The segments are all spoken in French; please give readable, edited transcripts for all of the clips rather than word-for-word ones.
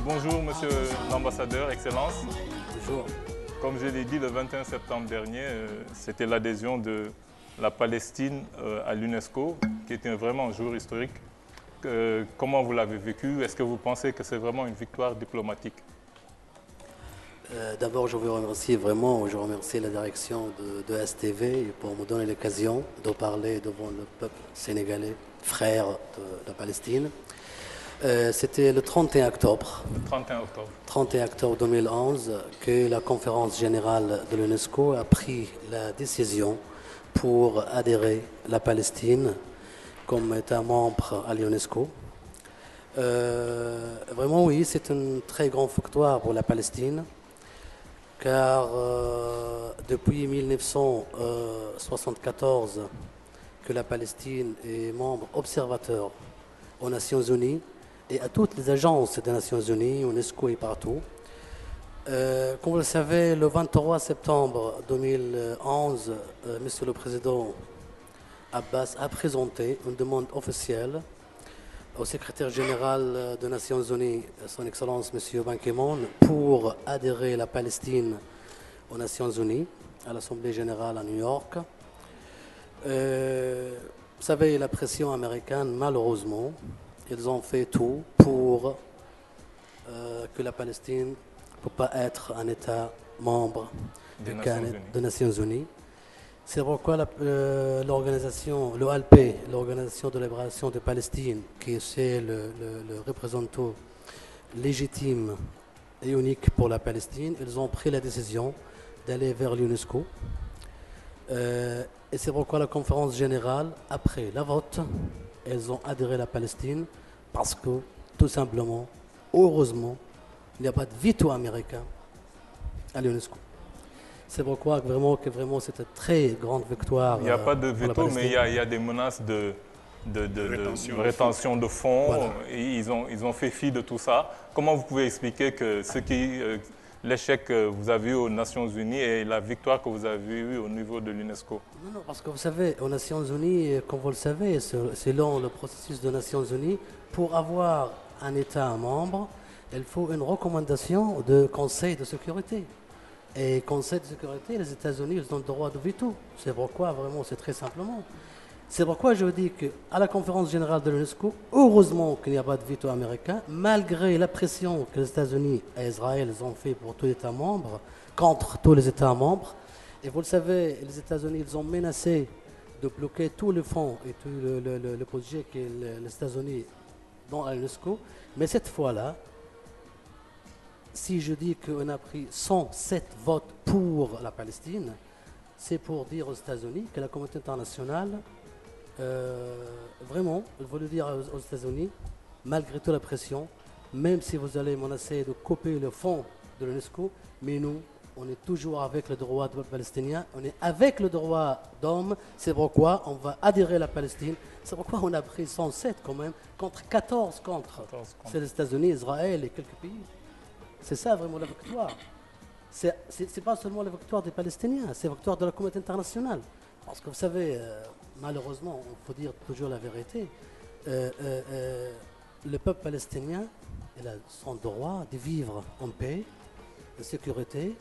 Bonjour, monsieur l'ambassadeur, Excellence. Bonjour. Comme je l'ai dit, le 21 septembre dernier, c'était l'adhésion de la Palestine à l'UNESCO, qui était vraiment un jour historique. Comment vous l'avez vécu? Est-ce que vous pensez que c'est vraiment une victoire diplomatique? D'abord, je je remercie la direction de STV pour me donner l'occasion de parler devant le peuple sénégalais, frère de la Palestine. C'était le 31 octobre. Le 31 octobre. 31 octobre 2011 que la conférence générale de l'UNESCO a pris la décision pour adhérer la Palestine comme État membre à l'UNESCO. Vraiment, oui, c'est une très grande victoire pour la Palestine, car depuis 1974 que la Palestine est membre observateur aux Nations Unies et à toutes les agences des Nations Unies, UNESCO et partout. Comme vous le savez, le 23 septembre 2011, Monsieur le Président Abbas a présenté une demande officielle au secrétaire général des Nations Unies, son Excellence M. Ban Ki-moon, pour adhérer la Palestine aux Nations Unies, à l'Assemblée générale à New York. Vous savez, la pression américaine, malheureusement, ils ont fait tout pour que la Palestine ne peut pas être un État membre des Nations Unies. C'est pourquoi l'organisation, l'OLP, l'Organisation de libération de Palestine, qui est le représentant légitime et unique pour la Palestine, ils ont pris la décision d'aller vers l'UNESCO. Et c'est pourquoi la conférence générale, après la vote, elles ont adhéré à la Palestine parce que, tout simplement, heureusement, il n'y a pas de veto américain à l'UNESCO. C'est pourquoi vraiment c'est une très grande victoire. Il n'y a pas de veto, mais il y a des menaces de rétention de fonds. Voilà. Et ils ont fait fi de tout ça. Comment vous pouvez expliquer que l'échec que vous avez eu aux Nations Unies et la victoire que vous avez eue au niveau de l'UNESCO? Non, parce que vous savez, aux Nations Unies, comme vous le savez, selon le processus des Nations Unies, pour avoir un État membre, il faut une recommandation du Conseil de sécurité. Et Conseil de sécurité, les États-Unis, ils ont le droit de veto. C'est pourquoi, vraiment, c'est très simplement. C'est pourquoi je dis qu'à la conférence générale de l'UNESCO, heureusement qu'il n'y a pas de veto américain, malgré la pression que les États-Unis et Israël ont fait pour tous les États membres, contre tous les États membres. Et vous le savez, les États-Unis, ils ont menacé de bloquer tous les fonds et tout le projet que les États-Unis dont à l'UNESCO. Mais cette fois-là, si je dis qu'on a pris 107 votes pour la Palestine, c'est pour dire aux États-Unis que la communauté internationale, vraiment, je veux le dire aux États-Unis, malgré toute la pression, même si vous allez menacer de couper le fonds de l'UNESCO, mais nous, on est toujours avec le droit du palestinien, on est avec le droit d'homme, c'est pourquoi on va adhérer à la Palestine, c'est pourquoi on a pris 107 quand même, contre 14 contre. C'est les États-Unis, Israël et quelques pays. C'est ça vraiment la victoire. C'est pas seulement la victoire des Palestiniens, c'est la victoire de la communauté internationale. Parce que vous savez, malheureusement, il faut dire toujours la vérité, le peuple palestinien, il a son droit de vivre en paix, en sécurité.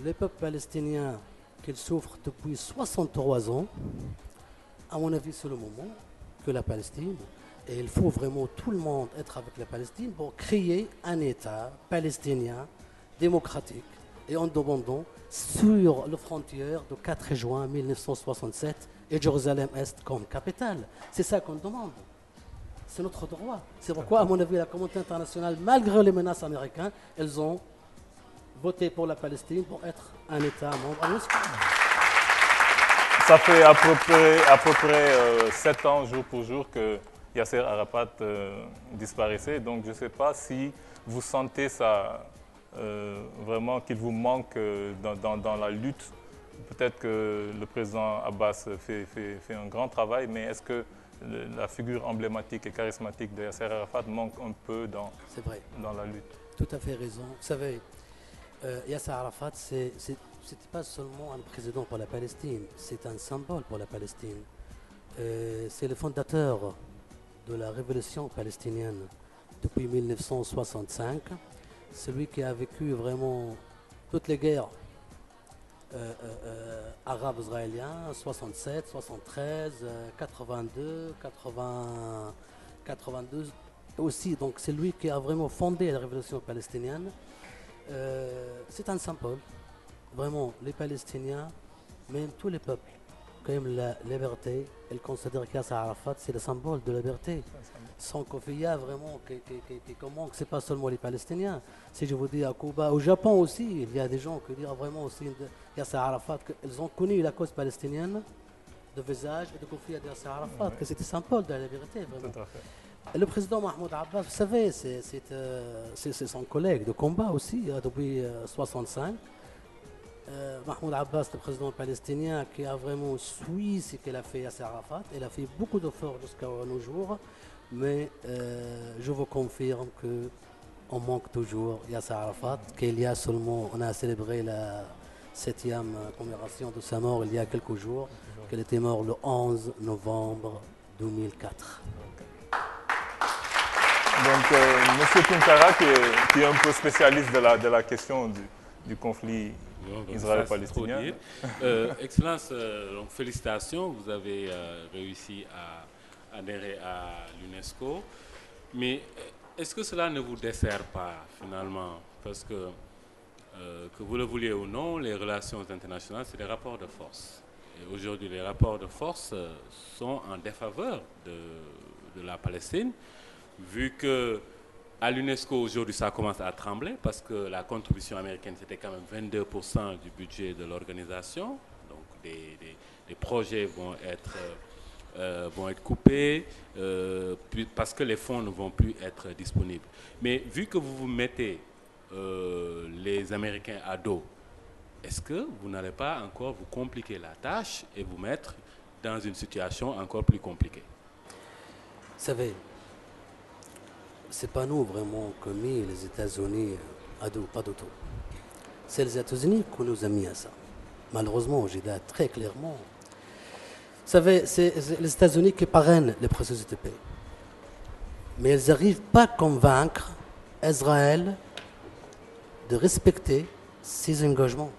Le peuple palestinien, qu'il souffre depuis 63 ans, à mon avis, c'est le moment que la Palestine, et il faut vraiment tout le monde être avec la Palestine pour créer un État palestinien démocratique et indépendant sur les frontières du 4 juin 1967 et Jérusalem-Est comme capitale. C'est ça qu'on demande. C'est notre droit. C'est pourquoi, à mon avis, la communauté internationale, malgré les menaces américaines, elles ont voté pour la Palestine pour être un État membre à l'UNESCO. Ça fait à peu près 7 ans, jour pour jour, que Yasser Arafat disparaissait. Donc je ne sais pas si vous sentez ça vraiment qu'il vous manque dans la lutte. Peut-être que le président Abbas fait un grand travail, mais est-ce que la figure emblématique et charismatique de Yasser Arafat manque un peu dans la lutte? Tout à fait raison. Vous savez, Yasser Arafat, ce n'était pas seulement un président pour la Palestine, c'est un symbole pour la Palestine. C'est le fondateur de la révolution palestinienne depuis 1965. celui qui a vécu vraiment toutes les guerres arabo-israéliens, 67, 73, 82, 80, 92 aussi. Donc c'est lui qui a vraiment fondé la révolution palestinienne. C'est un symbole. Vraiment, les Palestiniens, même tous les peuples, qui aiment la liberté, ils considèrent qu'Yasser Arafat, c'est le symbole de la liberté. Sans Kofiya, vraiment, comment c'est pas seulement les Palestiniens. Si je vous dis à Cuba, au Japon aussi, il y a des gens qui disent vraiment aussi Yasser Arafat, qu'ils ont connu la cause palestinienne de visage et de Kofiya de Yasser Arafat, que c'était symbole de la liberté, vraiment. Tout à fait. Et le président Mahmoud Abbas, vous savez, c'est son collègue de combat aussi, depuis 65. Mahmoud Abbas, le président palestinien, qui a vraiment suivi ce qu'il a fait Yasser Arafat. Il a fait beaucoup d'efforts jusqu'à nos jours, mais je vous confirme qu'on manque toujours Yasser Arafat, qu'il y a seulement, on a célébré la 7e commémoration de sa mort il y a quelques jours, qu'il était mort le 11 novembre 2004. Donc, M. Tunkara, qui est un peu spécialiste de la question du conflit israélo-palestinien. Excellence, donc félicitations, vous avez réussi à adhérer à l'UNESCO. Mais est-ce que cela ne vous dessert pas finalement? Parce que vous le vouliez ou non, les relations internationales, c'est des rapports de force. Et aujourd'hui, les rapports de force sont en défaveur de la Palestine, vu que à l'UNESCO, aujourd'hui, ça commence à trembler parce que la contribution américaine, c'était quand même 22% du budget de l'organisation. Donc, des projets vont être coupés parce que les fonds ne vont plus être disponibles. Mais vu que vous vous mettez les Américains à dos, est-ce que vous n'allez pas encore vous compliquer la tâche et vous mettre dans une situation encore plus compliquée? Vous savez, c'est pas nous vraiment qui avons mis les États-Unis à dos, pas du tout. C'est les États-Unis qui nous ont mis à ça. Malheureusement, j'ai dit très clairement. Vous savez, c'est les États-Unis qui parrainent les processus de paix. Mais ils n'arrivent pas à convaincre Israël de respecter ses engagements.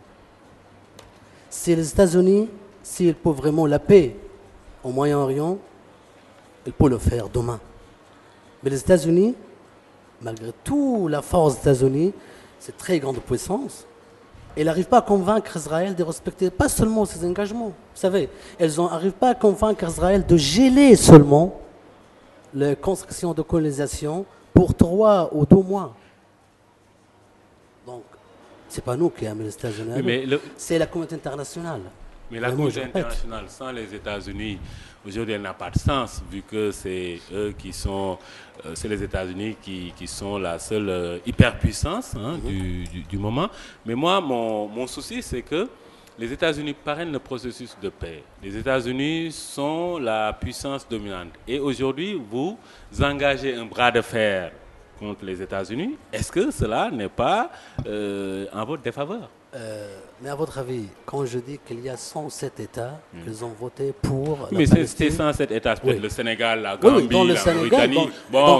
Si les États-Unis, s'ils peuvent vraiment la paix au Moyen-Orient, ils peuvent le faire demain. Mais les États-Unis, malgré toute la force des États-Unis, c'est une très grande puissance, ils n'arrivent pas à convaincre Israël de respecter pas seulement ses engagements. Vous savez, ils n'arrivent pas à convaincre Israël de geler seulement les constructions de colonisation pour 3 ou 2 mois. Donc, ce n'est pas nous qui avons les États-Unis, c'est la communauté internationale. Mais la communauté internationale, sans les États-Unis, aujourd'hui, elle n'a pas de sens, vu que c'est eux qui sont, c'est les États-Unis qui sont la seule hyperpuissance du moment. Mais moi, mon souci, c'est que les États-Unis parrainent le processus de paix. Les États-Unis sont la puissance dominante. Et aujourd'hui, vous engagez un bras de fer contre les États-Unis. Est-ce que cela n'est pas en votre défaveur? Mais à votre avis, quand je dis qu'il y a 107 États qui ont voté pour mais c'était 107 États, peut-être le Sénégal, la Gambie, la Mauritanie,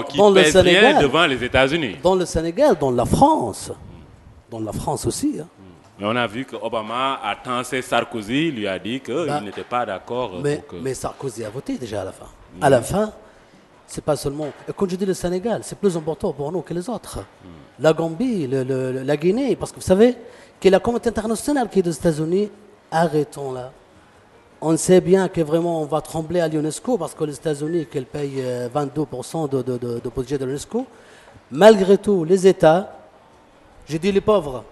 qui pèsent rien devant les États-Unis. Dans le Sénégal, dans la France aussi. Hein. Mais on a vu qu'Obama a tensé Sarkozy, lui a dit qu'il n'était pas d'accord. Mais Sarkozy a voté déjà à la fin. À la fin, c'est pas seulement... Et quand je dis le Sénégal, c'est plus important pour nous que les autres. La Gambie, la Guinée, parce que vous savez que la communauté internationale qui est des États-Unis, arrêtons là. On sait bien que vraiment on va trembler à l'UNESCO parce que les États-Unis qu'elles payent 22% de budget de l'UNESCO. Malgré tout, les États, j'ai dit les pauvres,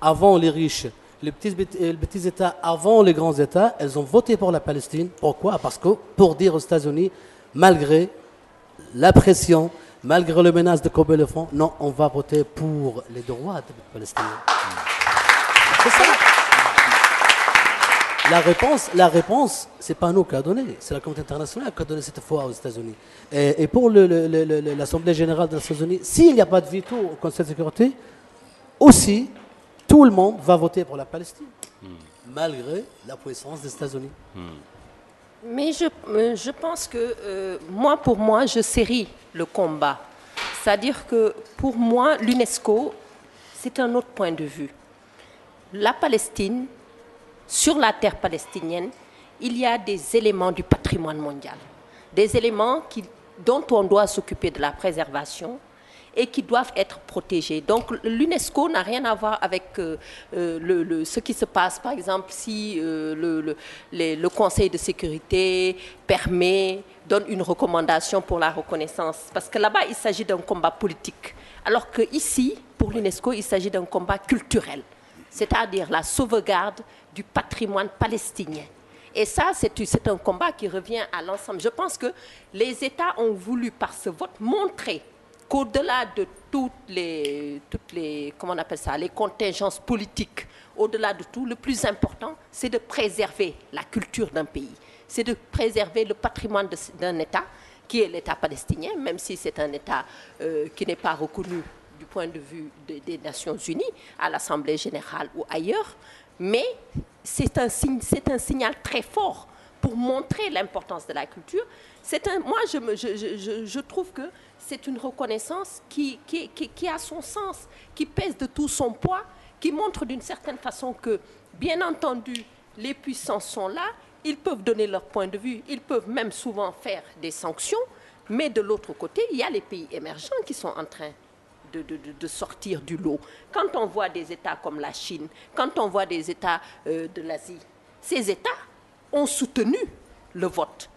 avant les riches, les petits États avant les grands États, elles ont voté pour la Palestine. Pourquoi? Parce que pour dire aux États-Unis, malgré la pression, malgré les menaces de couper le front, non, on va voter pour les droits des Palestiniens. C'est ça. La réponse, c'est pas nous qui a donné, c'est la communauté internationale qui a donné cette fois aux États-Unis. Et pour l'Assemblée générale des Nations Unies, s'il n'y a pas de veto au Conseil de sécurité, aussi, tout le monde va voter pour la Palestine, malgré la puissance des États-Unis. Mais je pense que, pour moi, je série le combat. C'est-à-dire que pour moi, l'UNESCO, c'est un autre point de vue. La Palestine, sur la terre palestinienne, il y a des éléments du patrimoine mondial, des éléments dont on doit s'occuper de la préservation et qui doivent être protégés. Donc l'UNESCO n'a rien à voir avec ce qui se passe, par exemple, si le Conseil de sécurité donne une recommandation pour la reconnaissance. Parce que là-bas, il s'agit d'un combat politique. Alors qu'ici, pour l'UNESCO, il s'agit d'un combat culturel, c'est-à-dire la sauvegarde du patrimoine palestinien. Et ça, c'est un combat qui revient à l'ensemble. Je pense que les États ont voulu, par ce vote, montrer qu'au-delà de toutes les comment on appelle ça, les contingences politiques, au-delà de tout, le plus important, c'est de préserver la culture d'un pays. C'est de préserver le patrimoine d'un État, qui est l'État palestinien, même si c'est un État qui n'est pas reconnu du point de vue des Nations Unies, à l'Assemblée générale ou ailleurs. Mais c'est un signal très fort pour montrer l'importance de la culture. Moi, je trouve que c'est une reconnaissance qui a son sens, qui pèse de tout son poids, qui montre d'une certaine façon que, bien entendu, les puissances sont là, ils peuvent donner leur point de vue, ils peuvent même souvent faire des sanctions, mais de l'autre côté, il y a les pays émergents qui sont en train de sortir du lot. Quand on voit des États comme la Chine, quand on voit des États de l'Asie, ces États ont soutenu le vote.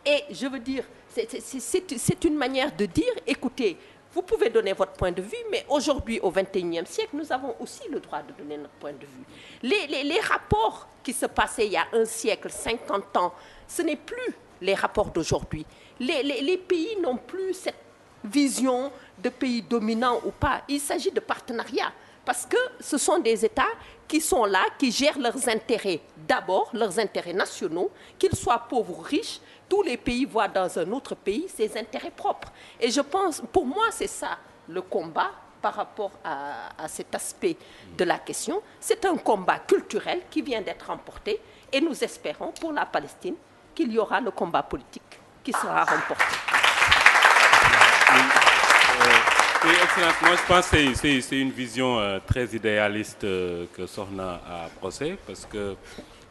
Et je veux dire, c'est une manière de dire, écoutez, vous pouvez donner votre point de vue, mais aujourd'hui, au XXIe siècle, nous avons aussi le droit de donner notre point de vue. Les rapports qui se passaient il y a un siècle, 50 ans, ce n'est plus les rapports d'aujourd'hui. Les pays n'ont plus cette vision de pays dominants ou pas. Il s'agit de partenariat. Parce que ce sont des États qui sont là, qui gèrent leurs intérêts, d'abord leurs intérêts nationaux, qu'ils soient pauvres ou riches, tous les pays voient dans un autre pays ses intérêts propres. Et je pense, pour moi, c'est ça le combat par rapport à cet aspect de la question. C'est un combat culturel qui vient d'être remporté et nous espérons pour la Palestine qu'il y aura le combat politique qui sera remporté. Oui, Excellence, moi je pense que c'est une vision très idéaliste que Sokhna a brossée, parce que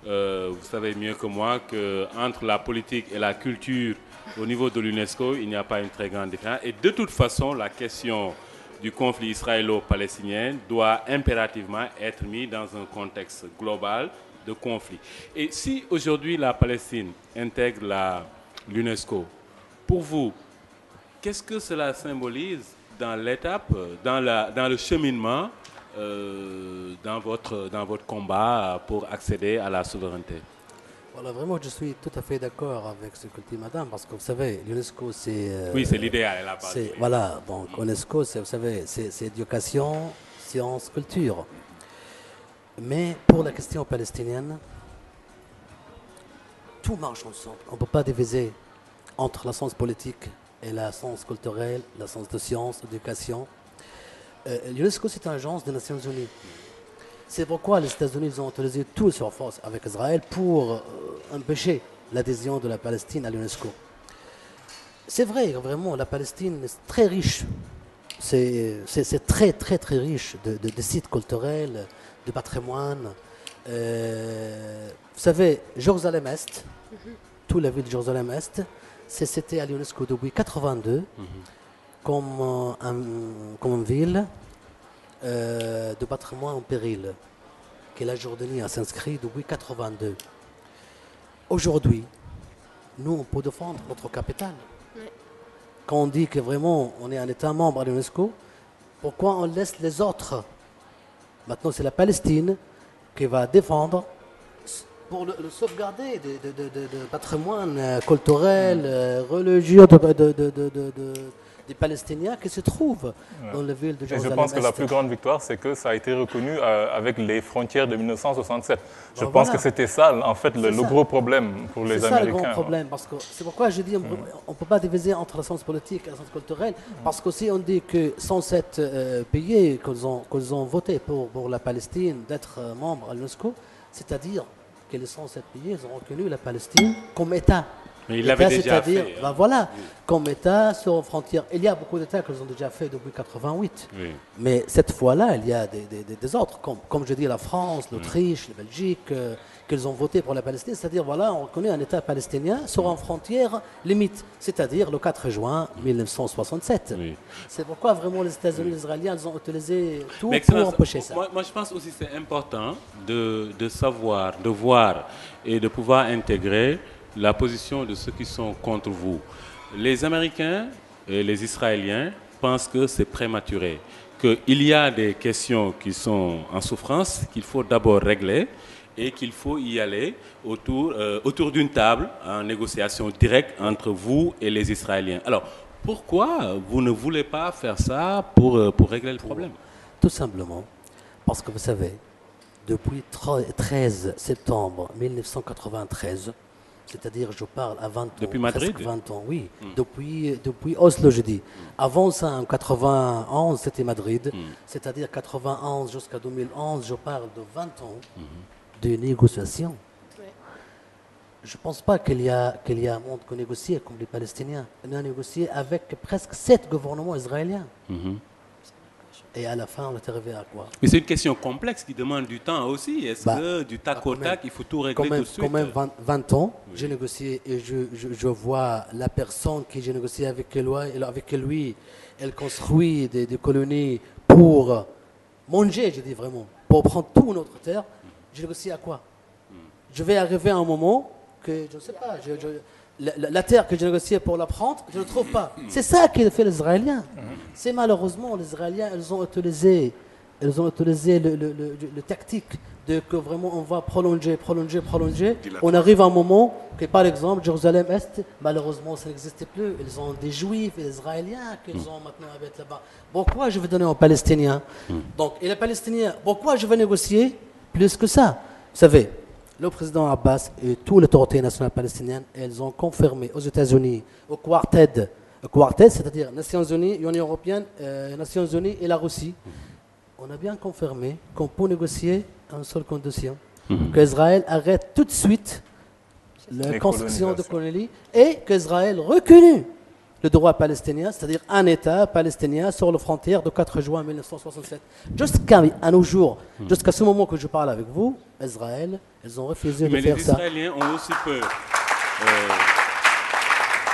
vous savez mieux que moi qu'entre la politique et la culture au niveau de l'UNESCO, il n'y a pas une très grande différence. Et de toute façon, la question du conflit israélo-palestinien doit impérativement être mise dans un contexte global de conflit. Et si aujourd'hui la Palestine intègre l'UNESCO, pour vous, qu'est-ce que cela symbolise dans l'étape, dans le cheminement, dans votre combat pour accéder à la souveraineté? Voilà, vraiment, je suis tout à fait d'accord avec ce que dit Madame, parce que vous savez, l'UNESCO, c'est... oui, c'est l'idéal, la base. Voilà, donc l'UNESCO, vous savez, c'est éducation, science, culture. Mais pour la question palestinienne, tout marche ensemble. On ne peut pas diviser entre la science politique et la science culturelle, la science de science, d'éducation. L'UNESCO, c'est une agence des Nations Unies. C'est pourquoi les États-Unis ont utilisé toute leur force avec Israël pour empêcher l'adhésion de la Palestine à l'UNESCO. C'est vrai, vraiment, la Palestine est très riche. C'est très, très, très riche de sites culturels, de patrimoine. Vous savez, Jérusalem-Est, toute la ville de Jérusalem-Est, c'était à l'UNESCO depuis 1982 comme une ville de patrimoine en péril, que la Jordanie a s'inscrit depuis 1982. Aujourd'hui, nous, on peut défendre notre capitale. Oui. Quand on dit que vraiment on est un État membre à l'UNESCO, pourquoi on laisse les autres? Maintenant, c'est la Palestine qui va défendre pour le sauvegarder de patrimoine culturel, religieux des Palestiniens qui se trouvent dans la ville de Jérusalem. Et je pense que la plus grande victoire, c'est que ça a été reconnu avec les frontières de 1967. Je pense que c'était ça, en fait, le gros problème pour les Américains. C'est ça le grand problème, parce que c'est pourquoi je dis on ne peut pas diviser entre la science politique et la science culturelle, parce que si on dit que 107 pays qu'ils ont voté pour la Palestine d'être membre à l'UNESCO, c'est-à-dire que les 107 pays ont reconnu la Palestine comme État. Mais il l'avait déjà c'est-à-dire, fait. ben voilà, comme État sur une frontière. Il y a beaucoup d'États qu'ils ont déjà fait depuis 88. Oui. Mais cette fois-là, il y a des autres, comme je dis, la France, l'Autriche, la Belgique, qu'ils ont voté pour la Palestine. C'est-à-dire, voilà, on reconnaît un État palestinien sur une frontière limite, c'est-à-dire le 4 juin 1967. Oui. C'est pourquoi vraiment les États-Unis et les Israéliens ils ont utilisé tout Mais pour Excellence, empêcher ça. moi, je pense aussi que c'est important de savoir, de voir et de pouvoir intégrer la position de ceux qui sont contre vous. Les Américains et les Israéliens pensent que c'est prématuré, qu'il y a des questions qui sont en souffrance, qu'il faut d'abord régler et qu'il faut y aller autour d'une table en négociation directe entre vous et les Israéliens. Alors, pourquoi vous ne voulez pas faire ça pour régler le problème? Tout simplement parce que vous savez, depuis 13 septembre 1993, c'est-à-dire je parle à 20 ans, Depuis Madrid? presque 20 ans, oui, depuis Oslo je dis. Avant ça, en 91, c'était Madrid, c'est-à-dire 91 jusqu'à 2011, je parle de 20 ans de négociations. Je ne pense pas qu'il y a un monde qui négocie comme les Palestiniens. On a négocié avec presque 7 gouvernements israéliens. Et à la fin, on est arrivé à quoi? Mais c'est une question complexe qui demande du temps aussi. Est-ce Bah, que du tac au tac, il faut tout régler Quand même, tout de suite? quand même 20 ans, j'ai négocié et je vois la personne qui j'ai négocié avec lui, elle construit des colonies pour manger, je dis vraiment, pour prendre tout notre terre. J'ai négocié à quoi? Je vais arriver à un moment que, je ne sais pas, la terre que j'ai négociée pour la prendre, je ne trouve pas. C'est ça qui fait les Israéliens. C'est malheureusement les Israéliens, ils ont utilisé le tactique de que vraiment on va prolonger. On arrive à un moment que par exemple Jérusalem-Est, malheureusement ça n'existait plus. Ils ont des Juifs et des Israéliens qu'ils ont maintenant avec là-bas. Pourquoi je vais donner aux Palestiniens? Donc, et les Palestiniens, pourquoi je vais négocier plus que ça? Vous savez, le président Abbas et toute l'autorité nationale palestinienne, elles ont confirmé aux États-Unis, au quartet, c'est-à-dire Nations Unies, Union Européenne, Nations Unies et la Russie, on a bien confirmé qu'on peut négocier à une seule condition, qu'Israël arrête tout de suite la construction de colonies et qu'Israël reconnaisse le droit palestinien, c'est-à-dire un État palestinien sur la frontière de 4 juin 1967. Jusqu'à nos jours, jusqu'à ce moment que je parle avec vous, Israël, ils ont refusé de faire ça. Mais les Israéliens ont aussi peur.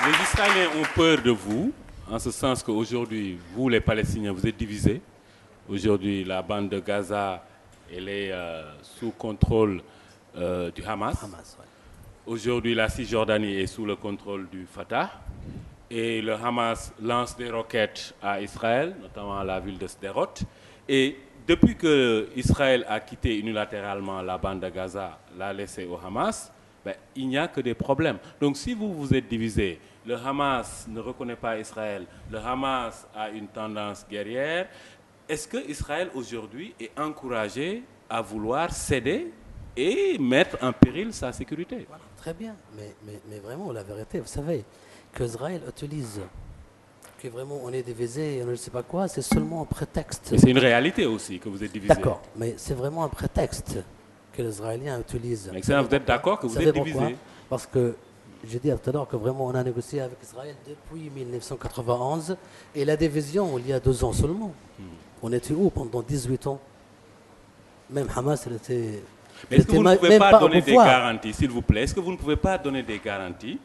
Les Israéliens ont peur de vous, en ce sens qu'aujourd'hui, vous les Palestiniens, vous êtes divisés. Aujourd'hui, la bande de Gaza, elle est sous contrôle du Hamas. Aujourd'hui, la Cisjordanie est sous le contrôle du Fatah. Et le Hamas lance des roquettes à Israël, notamment à la ville de Sderot. Et depuis que Israël a quitté unilatéralement la bande de Gaza, l'a laissé au Hamas, il n'y a que des problèmes. Donc si vous êtes divisés, le Hamas ne reconnaît pas Israël, le Hamas a une tendance guerrière, est-ce que Israël aujourd'hui est encouragé à vouloir céder et mettre en péril sa sécurité? Voilà, très bien, mais vraiment la vérité, vous savez, qu'Israël utilise, que vraiment on est divisé et on ne sait pas quoi, c'est seulement un prétexte. Mais c'est une réalité aussi que vous êtes divisé. D'accord, mais c'est vraiment un prétexte que les Israéliens utilisent. Excellent, vous êtes d'accord que vous êtes divisé? Parce que j'ai dit tout à l'heure que vraiment on a négocié avec Israël depuis 1991 et la division il y a 2 ans seulement. On était où pendant 18 ans? Même Hamas, elle était... Mais est-ce que vous ne pouvez pas donner des garanties, s'il vous plaît? Est-ce que vous ne pouvez pas donner des garanties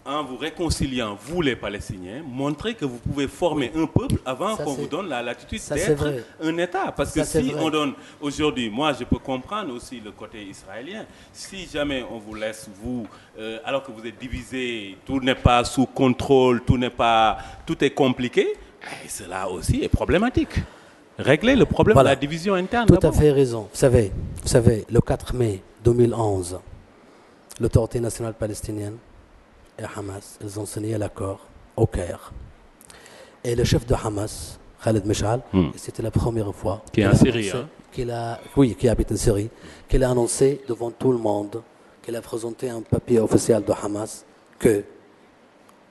en vous réconciliant, vous les Palestiniens, montrer que vous pouvez former un peuple avant qu'on vous donne la latitude d'être un État? Parce que si on donne aujourd'hui, moi je peux comprendre aussi le côté israélien, si jamais on vous laisse, vous, alors que vous êtes divisés, tout n'est pas sous contrôle, tout est compliqué, cela aussi est problématique. Régler le problème de la division interne. Tout à fait raison. Vous savez, le 4 mai 2011, l'autorité nationale palestinienne et Hamas, ils ont signé l'accord au Caire. Et le chef de Hamas, Khaled Meshal, c'était la première fois qui est en Syrie, qui habite en Syrie, qu'il a annoncé devant tout le monde, qu'il a présenté un papier officiel de Hamas que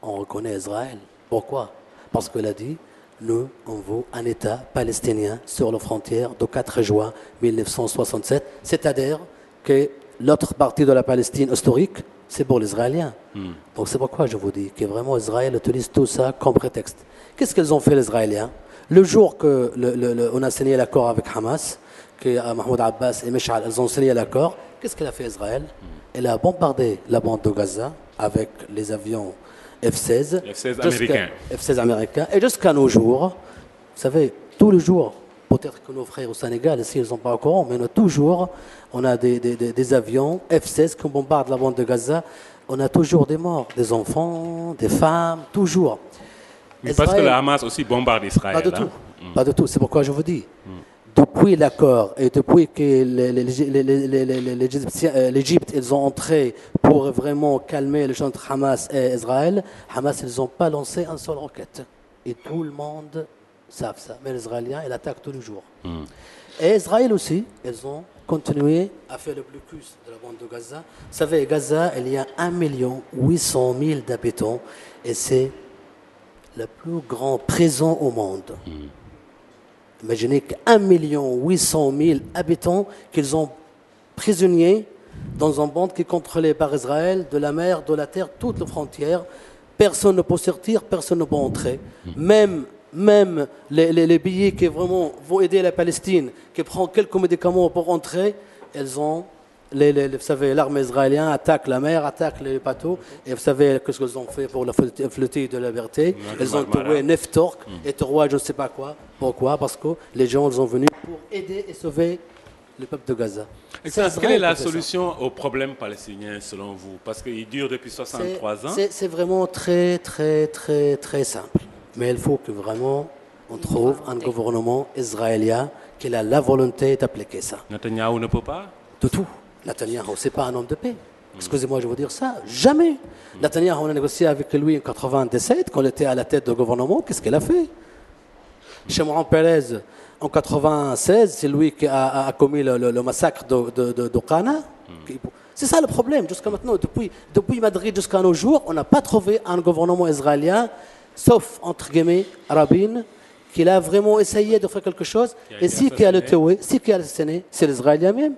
on reconnaît Israël. Pourquoi? Parce qu'il a dit, nous, on veut un État palestinien sur la frontière du 4 juin 1967, c'est-à-dire que l'autre partie de la Palestine historique, c'est pour les Israéliens. Donc c'est pourquoi je vous dis que vraiment Israël utilise tout ça comme prétexte. Qu'est-ce qu'ils ont fait les Israéliens? Le jour que on a signé l'accord avec Hamas, que Mahmoud Abbas et Mesh'al, ils ont signé l'accord, qu'est-ce qu'elle a fait Israël? Elle a bombardé la bande de Gaza avec les avions F-16. F-16 américains. F-16 américains. Et jusqu'à nos jours, vous savez, tous les jours, peut-être que nos frères au Sénégal, ici, ils ne sont pas au courant, mais toujours, on a des avions F-16 qui bombardent la bande de Gaza. On a toujours des morts, des enfants, des femmes, toujours. Mais parce que le Hamas aussi bombarde Israël. Pas du tout. Pas du tout. C'est pourquoi je vous dis. Depuis l'accord et depuis que l'Égypte, ils ont entré pour vraiment calmer le champ entre Hamas et Israël, Hamas, ils n'ont pas lancé un seul roquette. Et tout le monde savent ça. Mais les Israéliens, ils attaquent tous les jours. Et Israël aussi, ils ont continué à faire le blocus de la bande de Gaza. Vous savez, Gaza, il y a 1 800 000 d'habitants et c'est la plus grande prison au monde. Imaginez qu'1 800 000 habitants qu'ils ont prisonniers dans une bande qui est contrôlée par Israël, de la mer, de la terre, toutes les frontières. Personne ne peut sortir, personne ne peut entrer. Même les billets qui vraiment vont aider la Palestine, qui prennent quelques médicaments pour entrer, elles ont... vous savez, l'armée israélienne attaque la mer, attaque les bateaux. Et vous savez ce qu'ils ont fait pour la flottille de la liberté. Ils ont tué 9 Turcs et 3 je ne sais pas quoi. Pourquoi? Parce que les gens sont venus pour aider et sauver le peuple de Gaza. Quelle est la solution au problème palestinien selon vous? Parce qu'il dure depuis 63 ans. C'est vraiment très simple. Mais il faut que vraiment on trouve un gouvernement israélien qui a la volonté d'appliquer ça. Netanyahou ne peut pas? De tout. Netanyahou, ce n'est pas un homme de paix. Excusez-moi, je vais vous dire ça. Jamais. Netanyahou, on a négocié avec lui en 1997, quand il était à la tête du gouvernement. Qu'est-ce qu'il a fait? Shimon Peres, en 1996, c'est lui qui a commis le massacre de Qana. C'est ça le problème. Jusqu'à maintenant, depuis Madrid jusqu'à nos jours, on n'a pas trouvé un gouvernement israélien, sauf, entre guillemets, Rabin, qui a vraiment essayé de faire quelque chose. Et qui a le tué, qui a assassiné, c'est les Israéliens même.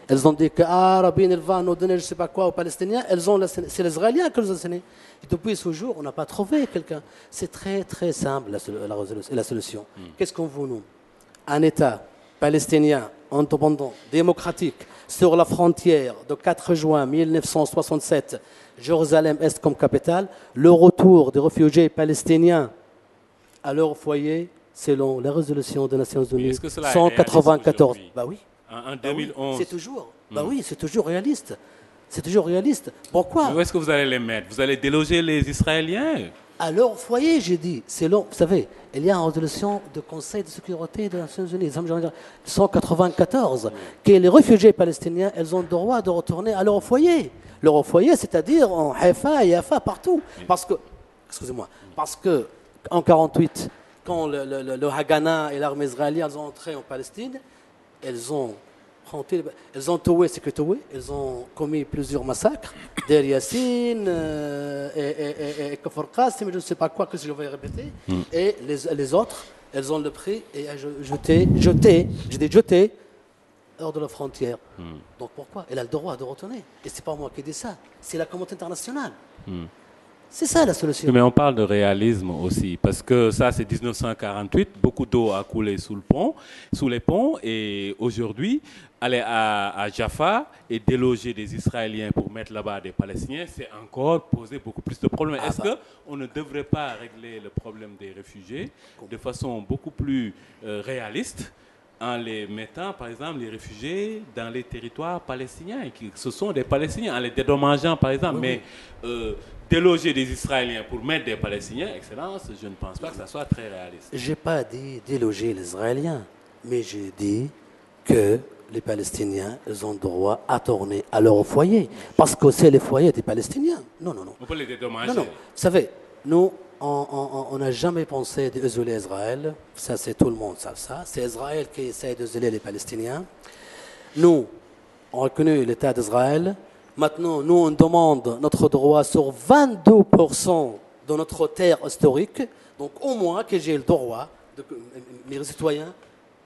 Elles ont dit que Rabin, il va nous donner je ne sais pas quoi aux Palestiniens. C'est les Israéliens qui les ont assassiné. Et depuis ce jour, on n'a pas trouvé quelqu'un. C'est très simple la solution. Qu'est-ce qu'on veut, nous? Un État palestinien, indépendant, démocratique, sur la frontière de 4 juin 1967, Jérusalem-Est comme capitale, le retour des réfugiés palestiniens à leur foyer, selon la résolution des Nations Unies 194. Bah oui. En 2011. C'est toujours. Bah oui, c'est toujours réaliste. C'est toujours réaliste. Pourquoi? Mais où est-ce que vous allez les mettre? Vous allez déloger les Israéliens? À leur foyer, j'ai dit. Vous savez, il y a une résolution du Conseil de sécurité des Nations Unies, 194, que les réfugiés palestiniens, elles ont le droit de retourner à leur foyer. Leur foyer, c'est-à-dire en Haïfa et Yafa, partout. Parce que, excusez-moi, parce que en 1948, quand le Haganah et l'armée israélienne ont entré en Palestine, elles ont tué ce que tué, elles ont commis plusieurs massacres, Der Yassin et Kfar Qasim, je ne sais pas quoi que je vais répéter, et les autres, elles ont le pris et jeté hors de la frontière. Donc pourquoi? Elle a le droit de retourner. Et ce n'est pas moi qui dis ça, c'est la communauté internationale. C'est ça la solution. Mais on parle de réalisme aussi, parce que ça c'est 1948, beaucoup d'eau a coulé sous les ponts, et aujourd'hui, aller à Jaffa et déloger des Israéliens pour mettre là-bas des Palestiniens, c'est encore poser beaucoup plus de problèmes. Est-ce qu'on ne devrait pas régler le problème des réfugiés de façon beaucoup plus réaliste, en les mettant, par exemple, les réfugiés dans les territoires palestiniens, ce sont des Palestiniens, en les dédommageant, par exemple, déloger des Israéliens pour mettre des Palestiniens, Excellence, je ne pense pas que ça soit très réaliste. Je n'ai pas dit déloger les Israéliens, mais j'ai dit que les Palestiniens, ils ont droit à tourner à leur foyer, parce que c'est les foyers des Palestiniens. Non. On peut les dédommager. Non. Vous savez, nous, on n'a jamais pensé d'isoler Israël. Ça, c'est tout le monde savent ça. C'est Israël qui essaie d'isoler les Palestiniens. Nous, on reconnaît l'État d'Israël. Maintenant, nous, on demande notre droit sur 22% de notre terre historique. Donc, au moins que j'ai le droit, mes citoyens,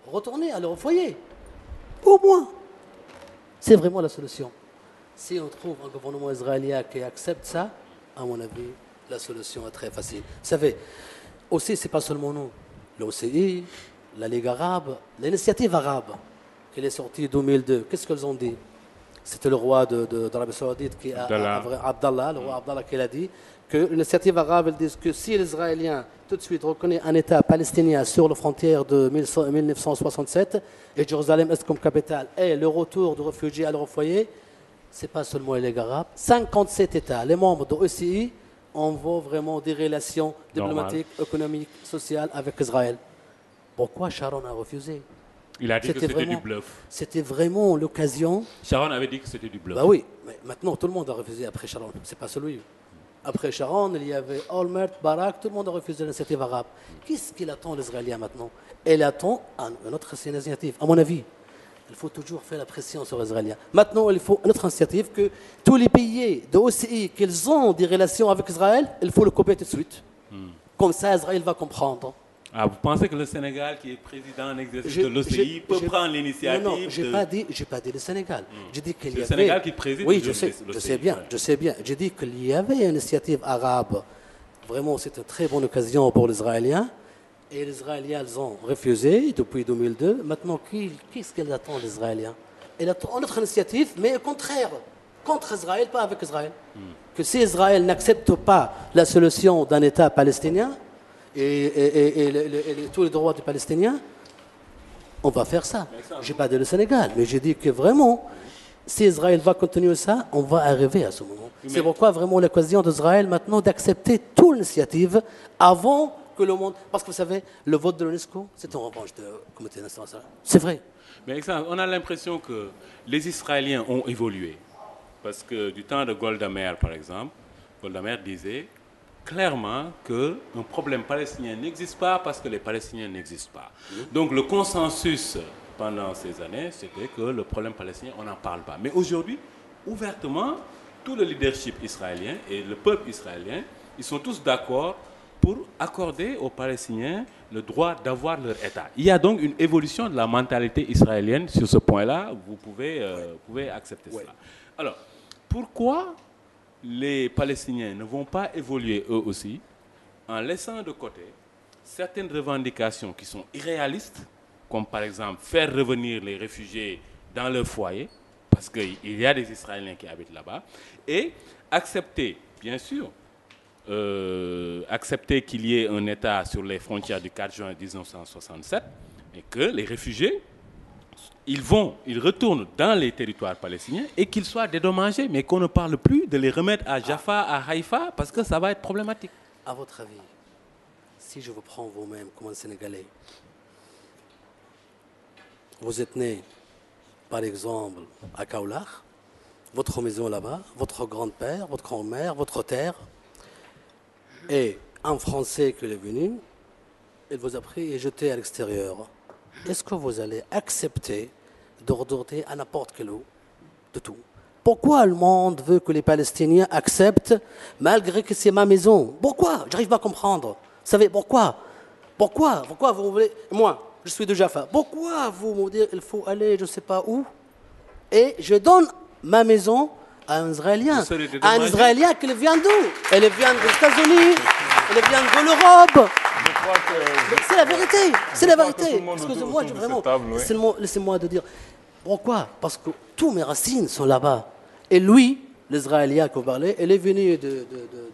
retourner à leur foyer. Au moins. C'est vraiment la solution. Si on trouve un gouvernement israélien qui accepte ça, à mon avis, la solution est très facile. Vous savez, aussi, ce n'est pas seulement nous. L'OCI, la Ligue arabe, l'initiative arabe, qui est sortie en 2002, qu'est-ce qu'ils ont dit? C'était le roi d'Arabie Saoudite, Abdallah, le roi Abdallah, qui l'a dit, que l'initiative arabe, elle dit que si les Israéliens tout de suite reconnaissent un État palestinien sur les frontières de 1967, et Jérusalem Est comme capitale, et le retour de réfugiés à leur foyer, ce n'est pas seulement les Ligues arabes, 57 États, les membres de l'OCI, envoient vraiment des relations diplomatiques, économiques, sociales avec Israël. Pourquoi Sharon a refusé? Il a dit que c'était du bluff. C'était vraiment l'occasion. Sharon avait dit que c'était du bluff. Bah oui, mais maintenant tout le monde a refusé après Sharon. C'est pas celui. Après Sharon, il y avait Olmert, Barak, tout le monde a refusé l'initiative arabe. Qu'est-ce qu'il attend l'Israélien maintenant? Il attend une autre initiative. À mon avis, il faut toujours faire la pression sur les Israéliens. Maintenant, il faut une autre initiative que tous les pays de OCI qu'ils ont des relations avec Israël, il faut le couper tout de suite. Comme ça, Israël va comprendre. Ah, vous pensez que le Sénégal, qui est président en exercice de l'OCI, peut prendre l'initiative? Non, je n'ai pas dit le Sénégal. J'ai dit qu'il y avait... le Sénégal qui préside oui, je sais bien. J'ai dit qu'il y avait une initiative arabe. Vraiment, c'est une très bonne occasion pour les Israéliens. Et les Israéliens, ils ont refusé depuis 2002. Maintenant, qu'est-ce qu'ils attendent, les Israéliens? Ils attendent notre initiative, mais au contraire, contre Israël, pas avec Israël. Que si Israël n'accepte pas la solution d'un État palestinien, et tous les droits des Palestiniens, on va faire ça. Je n'ai pas dit le Sénégal, mais j'ai dit que vraiment, si Israël va continuer ça, on va arriver à ce moment. C'est pourquoi vraiment l'occasion d'Israël maintenant d'accepter toute l'initiative avant que le monde... Parce que vous savez, le vote de l'UNESCO, c'est en revanche du comité international. C'est vrai. Mais on a l'impression que les Israéliens ont évolué. Parce que du temps de Golda Meir, par exemple, Golda Meir disait clairement qu'un problème palestinien n'existe pas parce que les Palestiniens n'existent pas. Donc le consensus pendant ces années, c'était que le problème palestinien, on n'en parle pas. Mais aujourd'hui, ouvertement, tout le leadership israélien et le peuple israélien, ils sont tous d'accord pour accorder aux Palestiniens le droit d'avoir leur État. Il y a donc une évolution de la mentalité israélienne sur ce point-là. Vous pouvez accepter cela. Alors, pourquoi les Palestiniens ne vont pas évoluer eux aussi en laissant de côté certaines revendications qui sont irréalistes, comme par exemple faire revenir les réfugiés dans leur foyer, parce qu'il y a des Israéliens qui habitent là-bas, et accepter, bien sûr, accepter qu'il y ait un État sur les frontières du 4 juin 1967 et que les réfugiés, ils retournent dans les territoires palestiniens et qu'ils soient dédommagés, mais qu'on ne parle plus de les remettre à Jaffa, à Haïfa, parce que ça va être problématique. À votre avis, si je vous prends vous-même comme un Sénégalais, vous êtes né, par exemple, à Kaolack, votre maison là-bas, votre grand-père, votre grand-mère, votre terre, et un Français qui est venu, il vous a pris et jeté à l'extérieur. Est-ce que vous allez accepter de redorter à n'importe quel eau de tout? Pourquoi le monde veut que les Palestiniens acceptent, malgré que c'est ma maison? Pourquoi? J'arrive pas à comprendre. Vous savez pourquoi? Pourquoi vous voulez... Moi, je suis de Jaffa. Pourquoi vous me dites il faut aller je ne sais pas où? Et je donne ma maison à un Israélien. Un Israélien qui vient d'où? Elle vient des États-Unis, elle vient de l'Europe. C'est la vérité, c'est la vérité. Excusez-moi, vraiment, laissez-moi de dire. Pourquoi? Parce que tous mes racines sont là-bas. Et lui, l'Israélien que vous parlez, il est venu de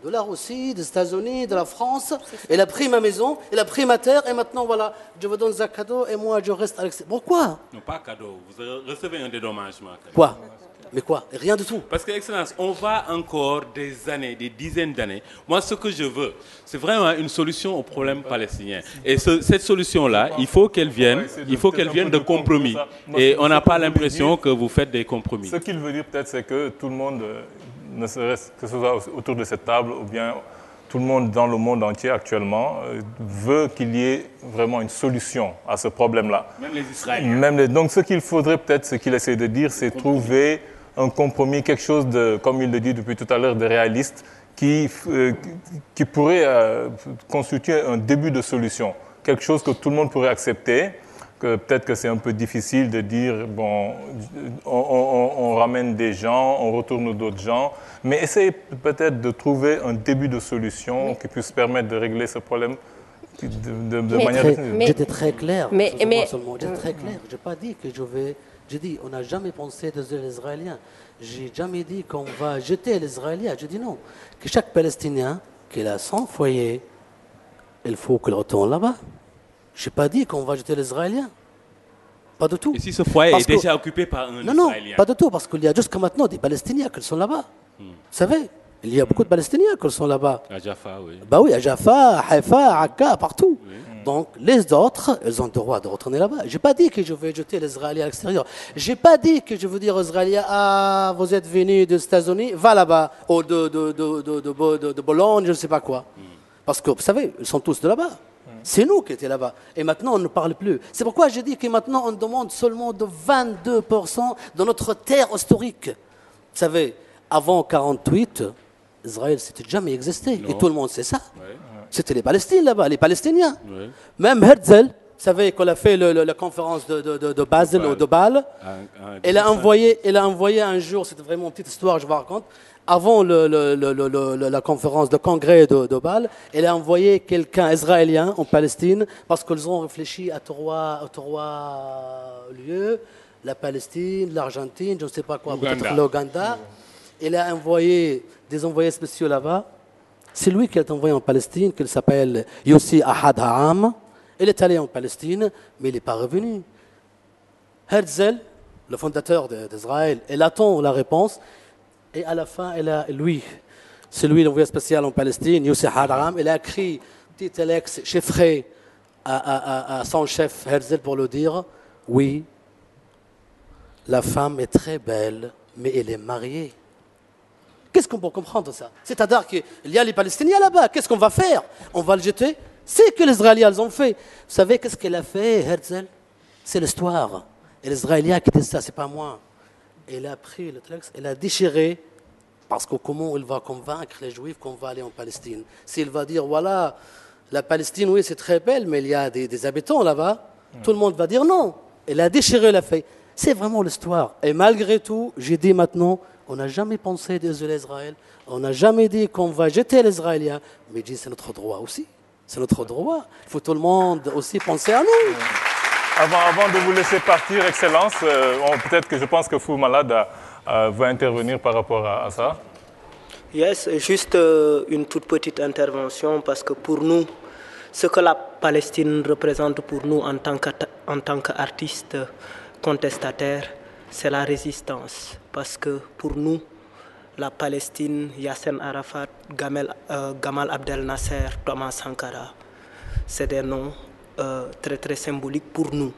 la Russie, des États-Unis, de la France. Il a pris ma maison, il a pris ma terre, et maintenant, voilà, je vous donne un cadeau, et moi, je reste à l'extérieur. Pourquoi? Non, pas cadeau, vous recevez un dédommagement. Quoi? Mais quoi? Rien du tout. Parce que, Excellence, on va encore des années, des dizaines d'années. Moi, ce que je veux, c'est vraiment une solution au problème palestinien. Et cette solution-là, il faut qu'elle vienne de compromis. Et on n'a pas l'impression que vous faites des compromis. Ce qu'il veut dire peut-être, c'est que tout le monde, ne serait-ce que ce soit autour de cette table, ou bien tout le monde dans le monde entier actuellement, veut qu'il y ait vraiment une solution à ce problème-là. Même les Israéliens. Donc ce qu'il faudrait peut-être, ce qu'il essaie de dire, c'est trouver un compromis, quelque chose de, comme il le dit depuis tout à l'heure, de réaliste, qui pourrait constituer un début de solution. Quelque chose que tout le monde pourrait accepter, que peut-être que c'est un peu difficile de dire, bon, on ramène des gens, on retourne d'autres gens, mais essayez peut-être de trouver un début de solution qui puisse permettre de régler ce problème de manière définitive. J'étais très clair. J'étais très clair. Je n'ai pas dit que je vais... J'ai dit, on n'a jamais pensé désolé les Israéliens. J'ai jamais dit qu'on va jeter les Israéliens. J'ai dit non. Que chaque Palestinien qui a son foyer, il faut qu'il retourne là-bas. Je n'ai pas dit qu'on va jeter les Israéliens. Pas du tout. Et si ce foyer est déjà occupé par un Israélien? Non, pas du tout, parce qu'il y a jusqu'à maintenant des Palestiniens qui sont là-bas. Vous savez, il y a beaucoup de Palestiniens qui sont là-bas. À Jaffa, oui. Bah oui, à Jaffa, à Haïfa, à Akka, partout. Oui. Donc, les autres, ils ont le droit de retourner là-bas. Je n'ai pas dit que je vais jeter les Israéliens à l'extérieur. Je n'ai pas dit que je veux dire aux Israéliens, ah, vous êtes venus des États-Unis, va là-bas, ou de Bologne, je ne sais pas quoi. Parce que, vous savez, ils sont tous de là-bas. C'est nous qui étions là-bas. Et maintenant, on ne parle plus. C'est pourquoi j'ai dit que maintenant, on demande seulement de 22% de notre terre historique. Vous savez, avant 1948, Israël, c'était jamais existé. Non. Et tout le monde sait ça. Ouais. C'était les Palestiniens là-bas, les Palestiniens. Ouais. Même Herzl, vous savez, qu'on a fait la conférence de Basel ou de Bâle, elle a envoyé un jour, c'était vraiment une petite histoire, je vous raconte, avant la conférence de congrès de Bâle, elle a envoyé quelqu'un israélien en Palestine parce qu'ils ont réfléchi à trois lieux, la Palestine, l'Argentine, je ne sais pas quoi, peut-être l'Ouganda. Elle a envoyé des envoyés spéciaux là-bas. C'est lui qui a envoyé en Palestine, qui s'appelle Yossi Ahad Ha'am. Il est allé en Palestine, mais il n'est pas revenu. Herzl, le fondateur d'Israël, il attend la réponse. Et à la fin, c'est lui l'envoyé spécial en Palestine, Yossi Ahad Ha'am. Il a écrit un petit texte chiffré à son chef Herzl pour lui dire, oui, la femme est très belle, mais elle est mariée. Qu'est-ce qu'on peut comprendre de ça? C'est-à-dire qu'il y a les Palestiniens là-bas. Qu'est-ce qu'on va faire? On va le jeter? C'est que les Israéliens ont fait. Vous savez qu'est-ce qu'elle a fait, Herzl? C'est l'histoire. Et les Israéliens qui disent ça, c'est pas moi. Elle a pris le texte, elle a déchiré, parce que comment il va convaincre les Juifs qu'on va aller en Palestine? S'il va dire, voilà, la Palestine, oui, c'est très belle, mais il y a des habitants là-bas, tout le monde va dire non. Elle a déchiré la feuille. C'est vraiment l'histoire. Et malgré tout, j'ai dit maintenant, on n'a jamais pensé désoler Israël, on n'a jamais dit qu'on va jeter les Israéliens, mais dit c'est notre droit aussi. C'est notre droit. Il faut tout le monde aussi penser à nous. Avant de vous laisser partir, Excellence, peut-être que je pense que Fou Malade va intervenir par rapport à ça. Yes, juste une toute petite intervention parce que pour nous, ce que la Palestine représente pour nous en tant qu'artistes contestataires, c'est la résistance. Parce que pour nous, la Palestine, Yasser Arafat, Gamal Abdel Nasser, Thomas Sankara, c'est des noms très très symboliques pour nous,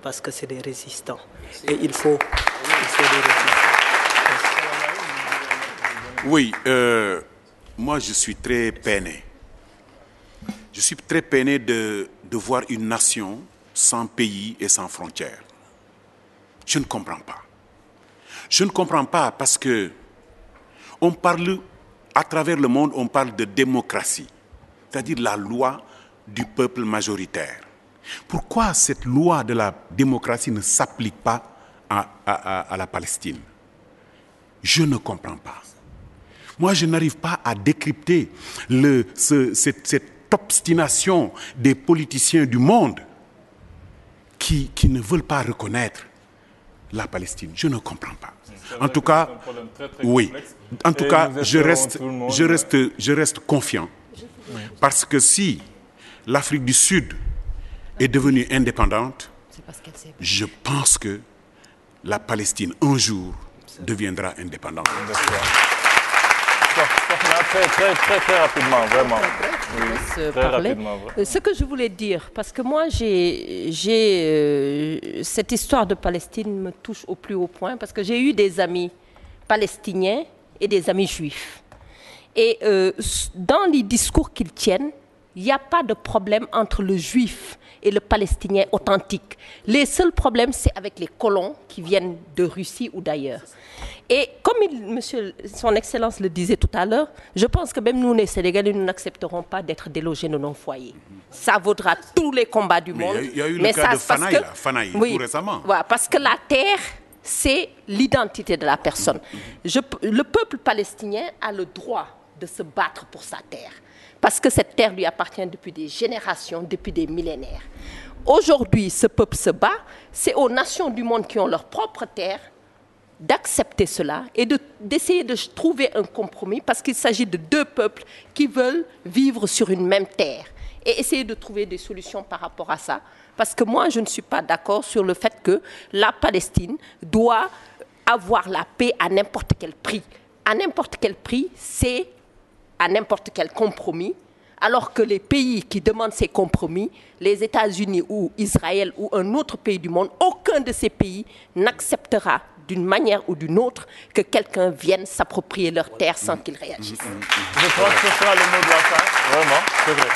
parce que c'est des résistants. Et il faut des résistants. Oui, moi je suis très peiné. Je suis très peiné de voir une nation sans pays et sans frontières. Je ne comprends pas. Je ne comprends pas parce que on parle, à travers le monde, on parle de démocratie, c'est-à-dire la loi du peuple majoritaire. Pourquoi cette loi de la démocratie ne s'applique pas à la Palestine? Je ne comprends pas. Moi, je n'arrive pas à décrypter cette obstination des politiciens du monde qui ne veulent pas reconnaître la Palestine. Je ne comprends pas. En tout cas, oui. En tout cas, je reste confiant. Parce que si l'Afrique du Sud est devenue indépendante, je pense que la Palestine, un jour, deviendra indépendante. Très rapidement, vraiment. Très rapidement. Ce que je voulais dire, parce que moi, cette histoire de Palestine me touche au plus haut point, parce que j'ai eu des amis palestiniens et des amis juifs. Et dans les discours qu'ils tiennent, il n'y a pas de problème entre le juif et le palestinien authentique. Les seuls problèmes, c'est avec les colons qui viennent de Russie ou d'ailleurs. Et comme son Excellence le disait tout à l'heure, je pense que même nous, les Sénégalais, nous n'accepterons pas d'être délogés de nos foyers. Ça vaudra tous les combats du monde. Il y a eu le cas de Fanaï, tout récemment. Voilà, parce que la terre, c'est l'identité de la personne. Le peuple palestinien a le droit de se battre pour sa terre. Parce que cette terre lui appartient depuis des générations, depuis des millénaires. Aujourd'hui, ce peuple se bat. C'est aux nations du monde qui ont leur propre terre d'accepter cela et d'essayer de trouver un compromis parce qu'il s'agit de deux peuples qui veulent vivre sur une même terre et essayer de trouver des solutions par rapport à ça. Parce que moi, je ne suis pas d'accord sur le fait que la Palestine doit avoir la paix à n'importe quel prix. À n'importe quel prix, c'est à n'importe quel compromis, alors que les pays qui demandent ces compromis, les États-Unis ou Israël ou un autre pays du monde, aucun de ces pays n'acceptera d'une manière ou d'une autre que quelqu'un vienne s'approprier leur terre sans qu'ils réagissent. Je crois que ce sera le mot de la fin, vraiment, c'est vrai.